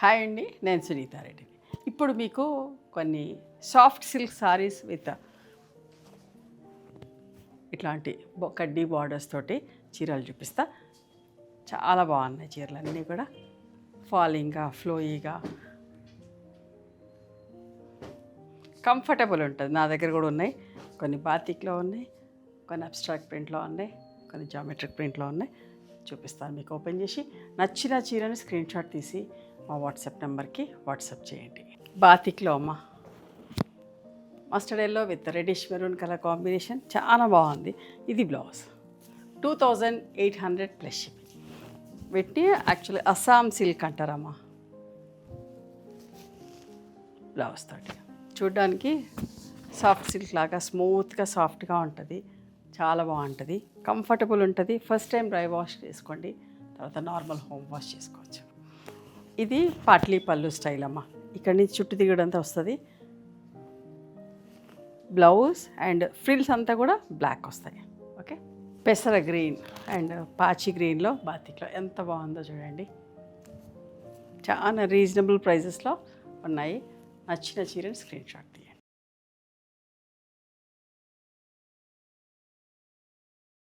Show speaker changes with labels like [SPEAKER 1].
[SPEAKER 1] Hi అండి, నేను సునీతారెడ్డిని. ఇప్పుడు మీకు కొన్ని సాఫ్ట్ సిల్క్ సారీస్ విత్ ఇట్లాంటి కడ్డీ బార్డర్స్ తోటి చీరలు చూపిస్తా. చాలా బాగున్నాయి చీరలు అన్నీ కూడా, ఫాలింగ్గా ఫ్లోయీగా కంఫర్టబుల్ ఉంటుంది. నా దగ్గర కూడా ఉన్నాయి, కొన్ని బాతిక్లో ఉన్నాయి, కొన్ని అబ్స్ట్రాక్ట్ ప్రింట్లో ఉన్నాయి, కొన్ని జామెట్రిక్ ప్రింట్లో ఉన్నాయి. చూపిస్తాను మీకు. ఓపెన్ చేసి నచ్చిన చీరని స్క్రీన్ షాట్ తీసి మా వాట్సాప్ నెంబర్కి వాట్సాప్ చేయండి. బాతిక్లో అమ్మ, mustard yellow with reddish maroon colour combination చాలా బాగుంది. ఇది బ్లౌజ్ 2800 ప్లస్ షిప్పింగ్. వీటిని యాక్చువల్లీ అస్సాం సిల్క్ అంటారమ్మా. బ్లౌజ్ తోటి చూడ్డానికి సాఫ్ట్ సిల్క్ లాగా స్మూత్గా సాఫ్ట్గా ఉంటుంది. చాలా బాగుంటుంది, కంఫర్టబుల్ ఉంటుంది. ఫస్ట్ టైం డ్రై వాష్ చేసుకోండి, తర్వాత నార్మల్ హోమ్ వాష్ చేసుకోవచ్చు. ఇది పాట్లీ పళ్ళు స్టైల్ అమ్మ. ఇక్కడి నుంచి చుట్టు దిగడంతా వస్తుంది. బ్లౌజ్ అండ్ ఫ్రిల్స్ అంతా కూడా బ్లాక్ వస్తాయి. ఓకే, పెసర గ్రీన్ అండ్ పాచి గ్రీన్లో బాతిక్లో ఎంత బాగుందో చూడండి. చాలా రీజనబుల్ ప్రైజెస్లో ఉన్నాయి. నచ్చిన చీరని స్క్రీన్ షాట్ తీయండి.